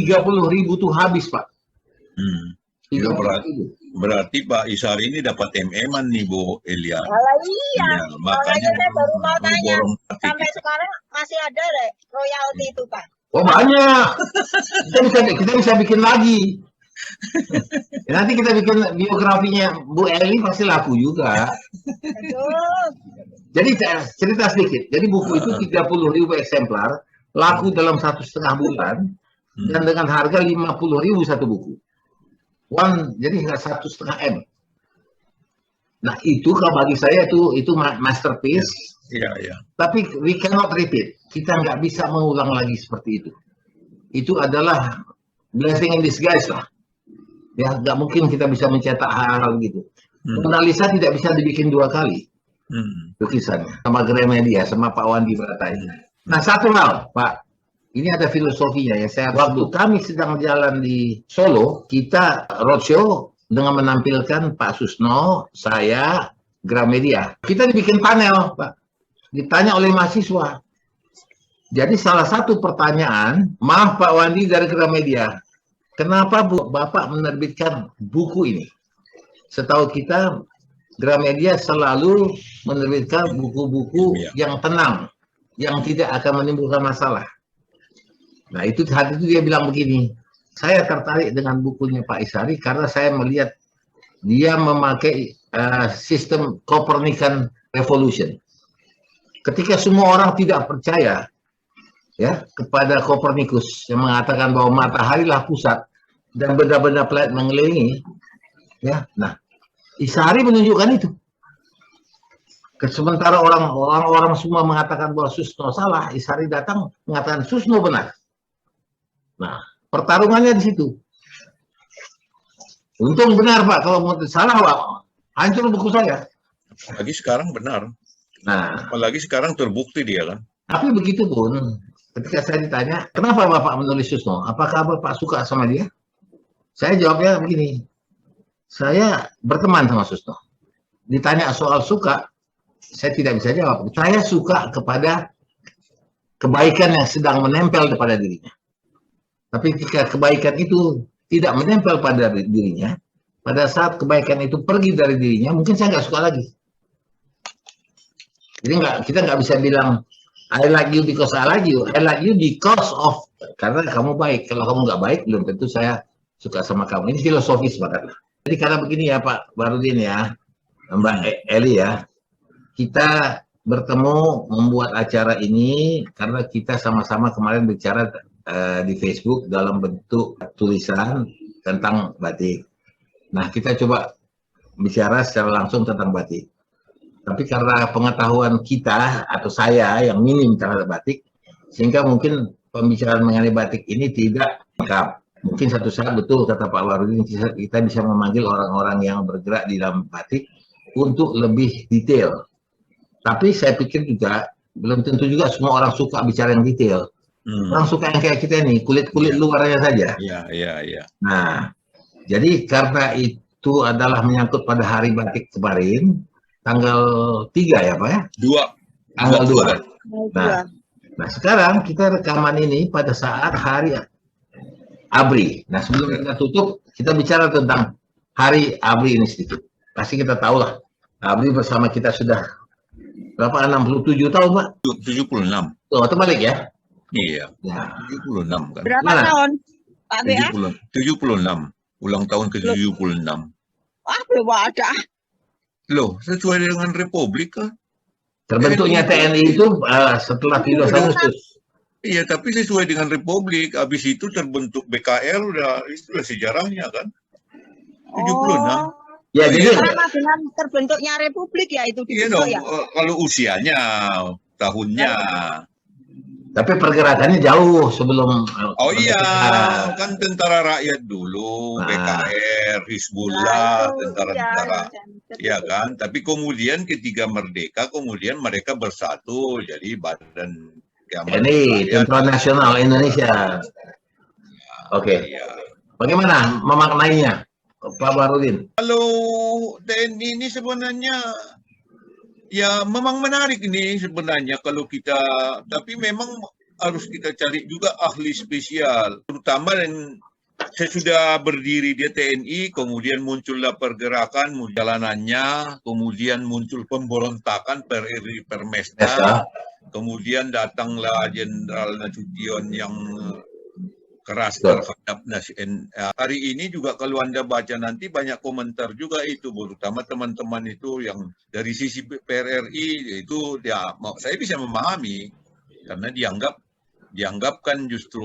30.000 tuh habis, Pak. Ya, berarti Pak Isari ini dapat MM-an nih, Bu Elia. Iya. Makanya saya baru mau tanya, sampai kita. sekarang masih ada royalti itu, Pak? Oh, banyak. Kita bisa bikin lagi. Nanti kita bikin biografinya Bu Eli, pasti laku juga. Jadi cerita sedikit. Jadi buku itu 30.000 eksemplar, laku dalam 1,5 bulan, dan dengan harga 50.000 satu buku. Jadi 1,5 M. Nah itu kalau bagi saya itu masterpiece. Iya. Tapi we cannot repeat. Kita nggak bisa mengulang lagi seperti itu. Itu adalah blessing in disguise lah. Ya nggak mungkin kita bisa mencetak hal-hal gitu. Mona Lisa tidak bisa dibikin 2 kali. Lukisannya sama Gramedia sama Pak Wandi Bratai. Nah satu hal Pak. Ini ada filosofinya ya. Waktu kami sedang jalan di Solo, kita roadshow dengan menampilkan Pak Susno, saya, Gramedia. Kita dibikin panel, Pak. Ditanya oleh mahasiswa. Jadi salah satu pertanyaan, maaf Pak Wandi dari Gramedia, kenapa Bapak menerbitkan buku ini? Setahu kita, Gramedia selalu menerbitkan buku-buku yang tenang, yang tidak akan menimbulkan masalah. Nah itu saat itu dia bilang begini, saya tertarik dengan bukunya Pak Isari karena saya melihat dia memakai sistem Copernican Revolution. Ketika semua orang tidak percaya ya kepada Copernicus yang mengatakan bahwa mataharilah pusat dan benda-benda planet mengelilingi, ya, nah Isari menunjukkan itu. Sementara orang semua mengatakan bahwa Susno salah, Isari datang mengatakan Susno benar. Nah, pertarungannya di situ. Untung benar Pak, kalau mau salah Pak, hancur buku saya. Apalagi sekarang benar. Nah, apalagi sekarang terbukti dia kan. Tapi begitu pun, ketika saya ditanya, kenapa Bapak menulis Susno? Apakah Bapak suka sama dia? Saya jawabnya begini, saya berteman sama Susno. Ditanya soal suka, saya tidak bisa jawab. Saya suka kepada kebaikan yang sedang menempel kepada dirinya. Tapi jika kebaikan itu tidak menempel pada dirinya, pada saat kebaikan itu pergi dari dirinya, mungkin saya nggak suka lagi. Jadi kita nggak bisa bilang, I like you because I like you. I like you because of, karena kamu baik. Kalau kamu nggak baik, belum tentu saya suka sama kamu. Ini filosofis banget. Jadi karena begini ya Pak Barudin ya, Mbak Eli ya, kita bertemu membuat acara ini karena kita sama-sama kemarin bicara di Facebook dalam bentuk tulisan tentang batik. Nah, kita coba bicara secara langsung tentang batik. Tapi karena pengetahuan kita atau saya yang minim terhadap batik, sehingga mungkin pembicaraan mengenai batik ini tidak lengkap. Mungkin satu saat betul kata Pak Warudin, kita bisa memanggil orang-orang yang bergerak di dalam batik untuk lebih detail. Tapi saya pikir juga belum tentu juga semua orang suka bicara yang detail. Orang suka yang kayak kita nih, kulit-kulit luarnya saja. Iya. Nah, jadi karena itu adalah menyangkut pada hari batik kemarin, tanggal 3 ya Pak ya? 2. Tanggal 2. Nah, sekarang kita rekaman ini pada saat hari ABRI. Nah, sebelum kita tutup, kita bicara tentang hari ABRI ini sedikit. Pasti kita tahu lah, ABRI bersama kita sudah berapa? 67 tahun Pak? 76. Oh, terbalik ya? Iya, ya. 76 kan. Berapa tahun, Pak BA? 76. Ulang tahun ke-76. Wah, belum ada. Loh, sesuai dengan Republik kan? Terbentuknya TNI itu setelah 13 Agustus. Iya, tapi sesuai dengan Republik. Habis itu terbentuk BKR, itu udah sejarahnya kan? 76. Ya, jadi sama dengan terbentuknya Republik ya itu. Iya dong, ya? Kalau usianya, tahunnya. Tapi pergerakannya jauh sebelum. Oh iya, kan tentara rakyat dulu, PKR, Hizbullah, tentara-tentara, ya kan. Tapi kemudian ketika merdeka, kemudian mereka bersatu, jadi Badan ini Tentara Nasional Indonesia. Oke. Bagaimana memaknainya, Pak Barudin? Kalau TNI ini sebenarnya ya memang menarik ini sebenarnya kalau kita, tapi memang harus kita cari juga ahli spesial, terutama dan sesudah berdiri di TNI, kemudian muncullah pergerakan, jalanannya, kemudian muncul pemberontakan PRRI Permesta, kemudian datanglah Jenderal Nasution yang keras terhadap hari ini juga kalau Anda baca nanti banyak komentar juga itu, terutama teman-teman itu yang dari sisi PRRI itu ya saya bisa memahami karena dianggap kan justru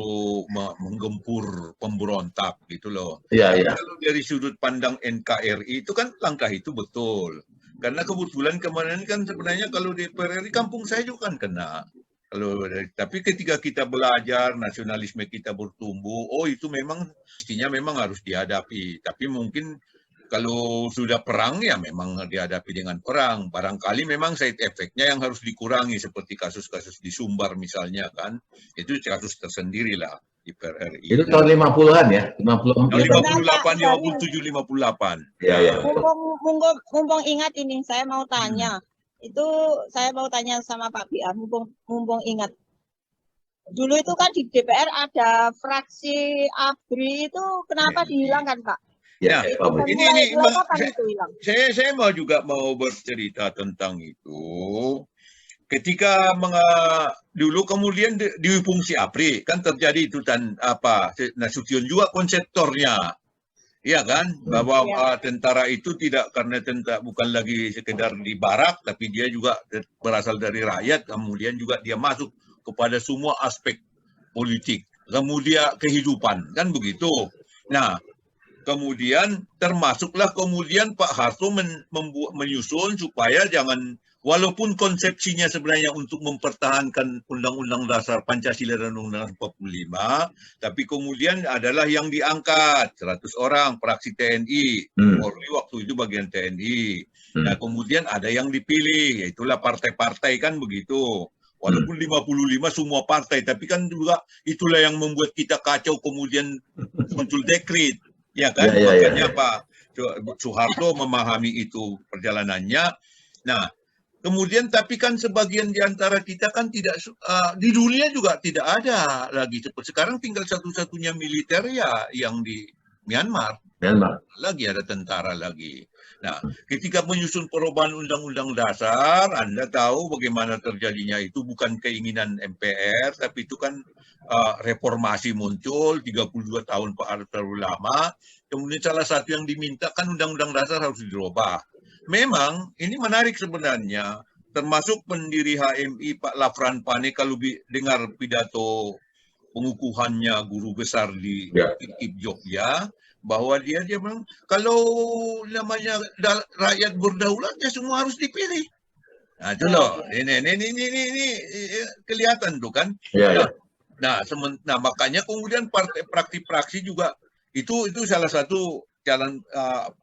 menggempur pemberontak gitu loh. Iya. Kalau dari sudut pandang NKRI itu kan langkah itu betul. Karena kebetulan kemarin kan sebenarnya kalau di PRRI kampung saya juga kan kena. Tapi ketika kita belajar, nasionalisme kita bertumbuh, oh itu memang mestinya memang harus dihadapi. Tapi mungkin kalau sudah perang ya memang dihadapi dengan perang. Barangkali memang side effect-nya yang harus dikurangi seperti kasus-kasus di Sumbar misalnya kan. Itu kasus tersendiri lah di PRRI. Itu tahun 50-an ya? 58, 57, 58. Iya. Mumpung ingat ini, saya mau tanya. Itu saya mau tanya sama Pak Biar, mumpung ingat. Dulu itu kan di DPR ada fraksi ABRI itu kenapa dihilangkan, Pak? Ya, ini saya mau bercerita tentang itu. Ketika dulu kemudian difungsi ABRI kan terjadi itu dan Nasution juga konseptornya. Iya kan, bahwa tentara itu tidak karena bukan lagi sekedar di barak, tapi dia juga berasal dari rakyat, kemudian juga dia masuk kepada semua aspek politik, kemudian kehidupan, kan begitu. Nah, kemudian termasuklah kemudian Pak Harto menyusun supaya jangan, walaupun konsepsinya sebenarnya untuk mempertahankan Undang-Undang Dasar Pancasila dan Undang-Undang 45, tapi kemudian adalah yang diangkat 100 orang fraksi TNI, Polri waktu itu bagian TNI. Nah kemudian ada yang dipilih, yaitulah partai-partai kan begitu. Walaupun 55 semua partai, tapi kan juga itulah yang membuat kita kacau kemudian muncul dekret, ya kan? Makanya Pak Soeharto memahami itu perjalanannya. Nah, kemudian tapi kan sebagian di antara kita kan tidak di dunia juga tidak ada lagi seperti sekarang tinggal satu-satunya militer ya yang di Myanmar. Lagi ada tentara lagi. Nah, ketika menyusun perubahan Undang-Undang Dasar, Anda tahu bagaimana terjadinya itu bukan keinginan MPR, tapi itu kan reformasi muncul 32 tahun Pak Harto terlalu lama. Kemudian salah satu yang diminta kan Undang-Undang Dasar harus dirubah. Memang ini menarik sebenarnya, termasuk pendiri HMI Pak Lafran Pane kalau dengar pidato pengukuhannya guru besar di Jogja, bahwa dia memang kalau namanya rakyat berdaulat ya semua harus dipilih. Nah itu loh, ini kelihatan tuh kan. Nah makanya kemudian partai praksi juga itu salah satu jalan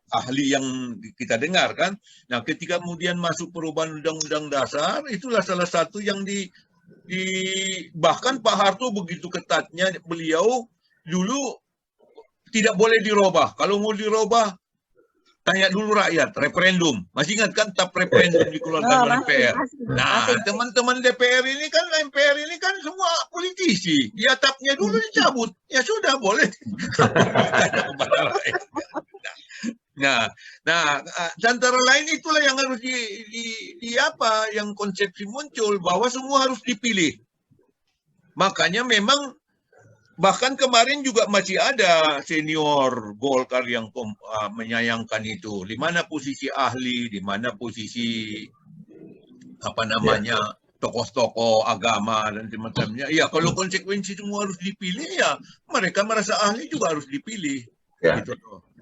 ahli yang kita dengar kan. Nah ketika kemudian masuk perubahan Undang-Undang Dasar, itulah salah satu yang bahkan Pak Harto begitu ketatnya beliau dulu tidak boleh dirubah. Kalau mau dirubah, tanya dulu rakyat, referendum. Masih ingat kan tap referendum dikeluarkan oleh DPR. Nah, teman-teman DPR ini kan, MPR ini kan semua politisi. Ya tapnya dulu dicabut. Ya sudah, boleh. Nah, antara lain itulah yang harus yang konsepsi muncul bahwa semua harus dipilih. Makanya memang bahkan kemarin juga masih ada senior Golkar yang menyayangkan itu. Di mana posisi ahli, di mana posisi tokoh-tokoh agama dan semacamnya. Ya kalau konsekuensi semua harus dipilih ya mereka merasa ahli juga harus dipilih. Gitu.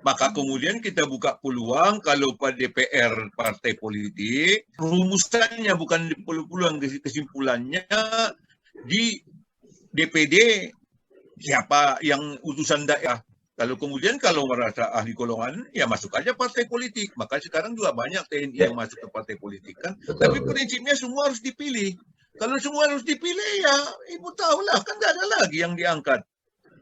Maka kemudian kita buka peluang kalau pada DPR partai politik, rumusannya bukan di peluang, kesimpulannya di DPD siapa yang utusan daerah. Kalau merasa ahli golongan, ya masuk aja partai politik. Maka sekarang juga banyak TNI yang masuk ke partai politik kan. Tapi prinsipnya semua harus dipilih. Kalau semua harus dipilih ya ibu tahulah kan nggak ada lagi yang diangkat.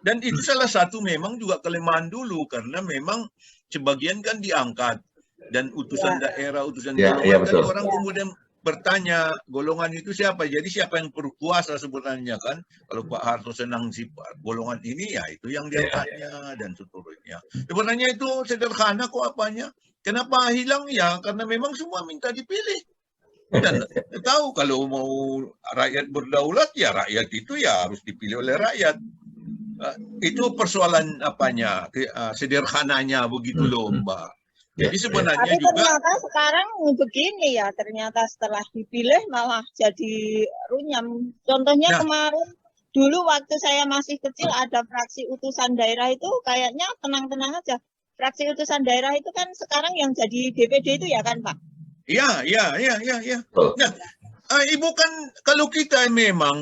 Dan itu salah satu memang juga kelemahan dulu karena memang sebagian kan diangkat dan utusan daerah, utusan golongan kan orang kemudian bertanya golongan itu siapa. Jadi siapa yang berkuasa sebenarnya kan? Kalau Pak Harto senang si golongan ini, ya itu yang dia tanya dan seterusnya. Sebenarnya itu sederhana kok apanya. Kenapa hilang ya? Karena memang semua minta dipilih. Dan tahu kalau mau rakyat berdaulat, ya rakyat itu ya harus dipilih oleh rakyat. Itu persoalan apanya, sederhananya begitu loh Mbak. Jadi sebenarnya Tapi juga ternyata sekarang begini ya, ternyata setelah dipilih malah jadi runyam. Contohnya Nah. kemarin, dulu waktu saya masih kecil ada fraksi utusan daerah itu kayaknya tenang-tenang aja. Fraksi utusan daerah itu kan sekarang yang jadi DPD itu ya kan Pak? ya. Nah, Ibu kan kalau kita memang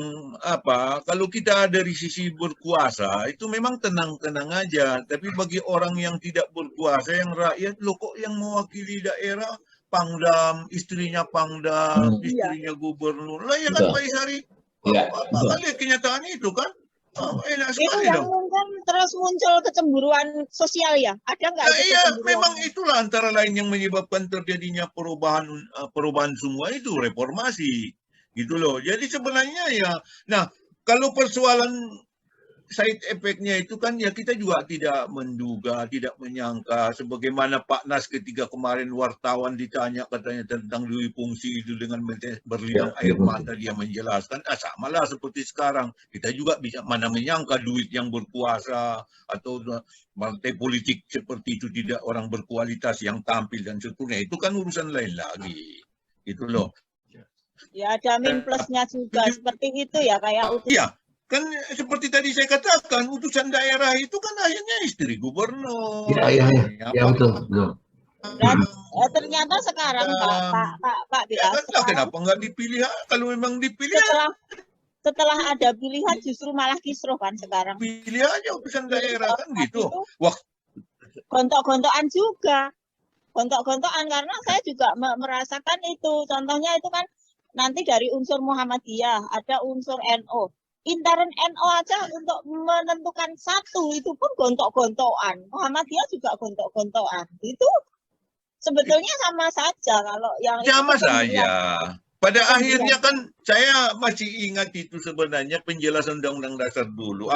kalau kita dari sisi berkuasa itu memang tenang-tenang aja. Tapi bagi orang yang tidak berkuasa, yang rakyat, loh kok yang mewakili daerah Pangdam, istrinya Pangdam, istrinya gubernur. Lah ya kan Pak Ishari. Apa lihat kenyataan itu kan? Enak Itu sekali yang dong. mungkin terus muncul kecemburuan sosial ya? Ada nggak? Ya, iya, memang itulah antara lain yang menyebabkan terjadinya perubahan semua itu reformasi, gitu loh. Jadi sebenarnya ya, nah kalau persoalan side effect-nya itu kan ya kita juga tidak menduga, tidak menyangka. Sebagaimana Pak Nas ketika kemarin wartawan ditanya katanya tentang duit fungsi itu dengan berlinang air mata dia menjelaskan, samalah seperti sekarang. Kita juga bisa mana menyangka duit yang berkuasa atau partai politik seperti itu tidak orang berkualitas yang tampil dan seterusnya. Itu kan urusan lain lagi. Itu loh. Ya ada min plusnya juga seperti itu ya kayak Iya. Kan seperti tadi saya katakan, utusan daerah itu kan akhirnya istri gubernur. Iya, betul. Dan ternyata sekarang Pak Ya, Bias, kenapa nggak dipilih? Kalau memang dipilih, setelah ada pilihan justru malah kisruh kan sekarang. Pilih aja utusan daerah kan gitu. Wah, gontok-gontokan juga, gontok-gontokan karena saya juga merasakan itu. Contohnya itu kan nanti dari unsur Muhammadiyah, ada unsur NU. Intern NO aja untuk menentukan satu itu pun gontok-gontokan. Muhammadiyah juga gontok-gontokan. Itu sebetulnya sama saja kalau yang sama saja. Pada akhirnya kan saya masih ingat itu sebenarnya penjelasan Undang-Undang Dasar dulu.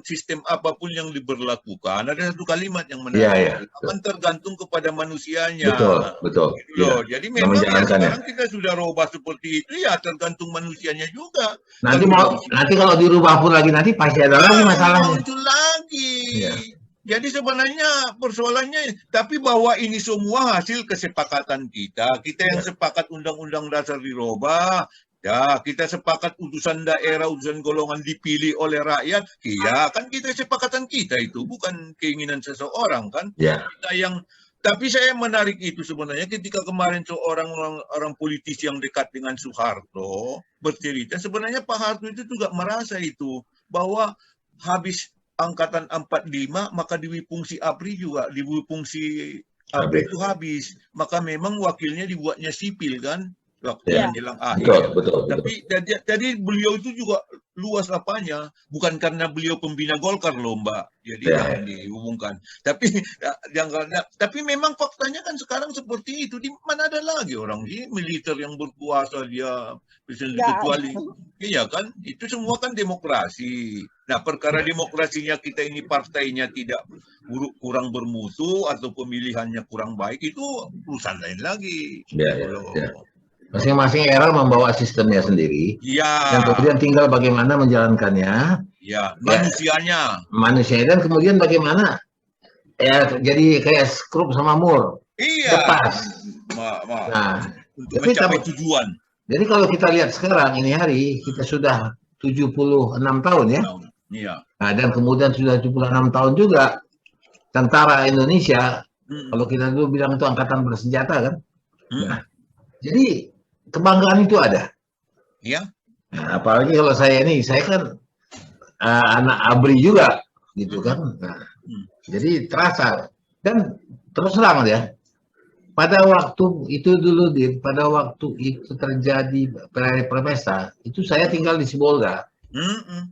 Sistem apapun yang diberlakukan ada satu kalimat yang menarik. Akan tergantung kepada manusianya. Betul. Gitu loh. Jadi memang sekarang kita sudah rubah seperti itu ya tergantung manusianya juga. Nanti kalau dirubah pun lagi nanti pasti ada lagi masalahnya. Muncul lagi. Jadi sebenarnya persoalannya, tapi bahwa ini semua hasil kesepakatan kita. Kita yang sepakat Undang-Undang Dasar dirubah, ya kita sepakat utusan daerah, utusan golongan dipilih oleh rakyat. Iya, kan kita sepakatan kita itu, bukan keinginan seseorang kan. Tapi saya menarik itu sebenarnya ketika kemarin seorang orang politisi yang dekat dengan Soeharto bercerita, sebenarnya Pak Harto itu juga merasa itu, bahwa habis Angkatan 45, maka Dewi Fungsi ABRI juga, Dewi Fungsi ABRI itu habis. Maka memang wakilnya dibuatnya sipil kan, waktu menjelang akhir. Betul. Tapi jadi beliau itu juga luas apanya, bukan karena beliau pembina Golkar loh Mbak, jadi jangan dihubungkan. Tapi memang faktanya kan sekarang seperti itu. Di mana ada lagi orang militer yang berkuasa dia kecuali, iya kan? Itu semua kan demokrasi. Nah perkara demokrasinya kita ini partainya tidak kurang bermutu atau pemilihannya kurang baik itu urusan lain lagi. Masing-masing era membawa sistemnya sendiri. Dan kemudian tinggal bagaimana menjalankannya. Manusianya dan kemudian bagaimana jadi kayak skrup sama mur. Lepas. Untuk mencapai tujuan. Jadi kalau kita lihat sekarang ini hari kita sudah 76 tahun ya. Nah, dan kemudian sudah 76 tahun juga tentara Indonesia. Kalau kita dulu bilang itu angkatan bersenjata kan. Nah, jadi kebanggaan itu ada. Nah, apalagi kalau saya kan anak ABRI juga, gitu kan. Nah, jadi terasa dan terus terang ya. Pada waktu itu dulu, pada waktu itu terjadi perpesta, itu saya tinggal di Sibolga,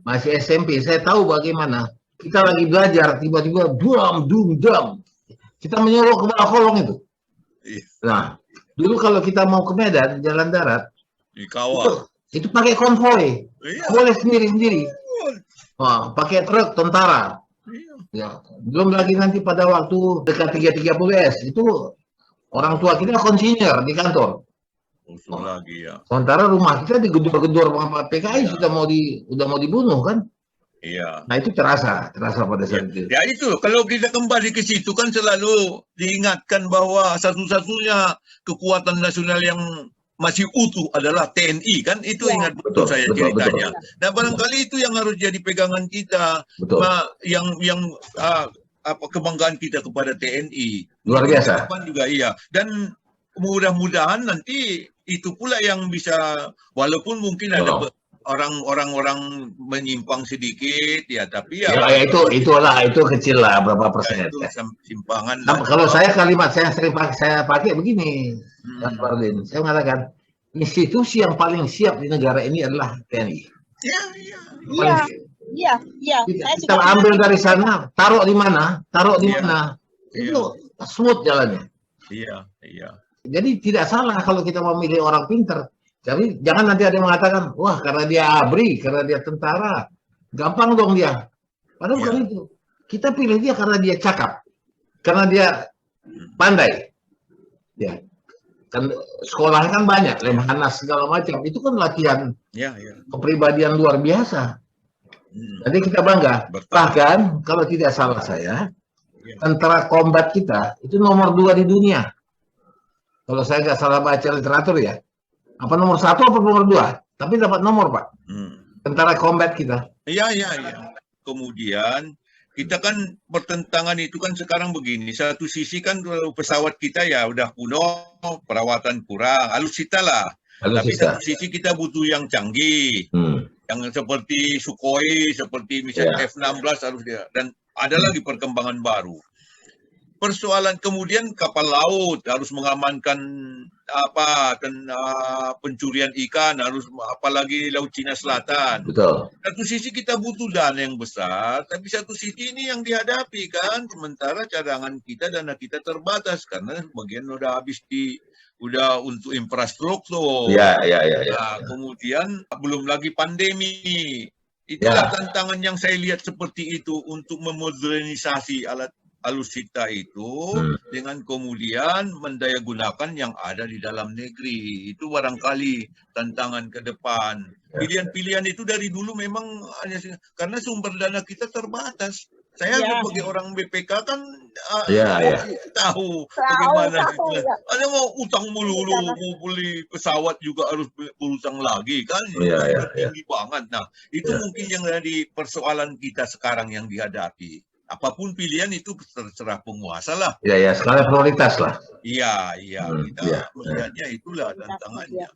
masih SMP. Saya tahu bagaimana kita lagi belajar, tiba-tiba dum, kita menyuruh ke bawah kolong itu. Nah, Dulu kalau kita mau ke Medan, jalan darat, Dikawal. itu pakai konvoy. Iya. Boleh sendiri-sendiri. Wah, pakai truk tentara. Iya. Ya. Belum lagi nanti pada waktu dekat 330S, itu orang tua kita konsinyur di kantor. Usul lagi ya. Sementara rumah kita digedor-gedor sama PKI sudah mau dibunuh kan? Iya. Nah itu terasa pada saat itu. Ya itu, kalau kita kembali ke situ kan selalu diingatkan bahwa satu-satunya kekuatan nasional yang masih utuh adalah TNI kan, itu Ya. ingat betul saya ceritanya. Betul. Nah barangkali itu yang harus jadi pegangan kita, Betul. yang kebanggaan kita kepada TNI. Luar Mungkin biasa. ke depan juga iya. Dan mudah-mudahan nanti itu pula yang bisa, walaupun mungkin ada orang-orang menyimpang sedikit ya, tapi ya, itu kecil lah berapa persen. itu simpangan. Nah, kalau saya kalimat saya sering saya pakai begini, Mas Fardin, saya mengatakan institusi yang paling siap di negara ini adalah TNI. Iya. Iya. Kita ambil dari sana, taruh di mana, itu smooth jalannya. Iya. Jadi tidak salah kalau kita memilih orang pintar. Jadi jangan nanti ada yang mengatakan, wah karena dia ABRI, karena dia tentara, gampang dong dia. Padahal bukan itu. Kita pilih dia karena dia cakap, karena dia pandai. Ya, kan sekolahnya kan banyak, Lemhanas segala macam. Itu kan latihan kepribadian luar biasa. Jadi kita bangga. Bahkan kalau tidak salah saya, tentara combat kita itu nomor 2 di dunia. Kalau saya nggak salah baca literatur ya. Apa nomor 1 apa nomor 2? Tapi dapat nomor, Pak. Tentara combat kita. Iya. Kemudian kita kan pertentangan itu kan sekarang begini. Satu sisi kan pesawat kita ya udah kuno, perawatan kurang, alutsista lah. Tapi satu sisi kita butuh yang canggih. Yang seperti Sukhoi, seperti misalnya F-16 harus dia. Dan ada lagi perkembangan baru. Persoalan kemudian kapal laut harus mengamankan pencurian ikan, harus apalagi Laut Cina Selatan. Betul. Satu sisi kita butuh dana yang besar, tapi satu sisi ini yang dihadapi kan, sementara cadangan kita, dana kita terbatas karena sebagian udah habis udah untuk infrastruktur. Ya. Nah, kemudian belum lagi pandemi. Itulah tantangan yang saya lihat seperti itu untuk memodernisasi alutsista itu dengan kemudian mendayagunakan yang ada di dalam negeri. Itu barangkali tantangan ke depan. Pilihan-pilihan itu dari dulu memang hanya karena sumber dana kita terbatas. Saya sebagai orang BPK kan tahu bagaimana ada mau utang melulu, mau beli pesawat juga harus berutang lagi kan, tinggi banget. Nah itu mungkin yang jadi persoalan kita sekarang yang dihadapi. Apapun pilihan itu terserah penguasa lah. Iya, skala prioritas lah. Iya, kita melihatnya itulah tantangannya.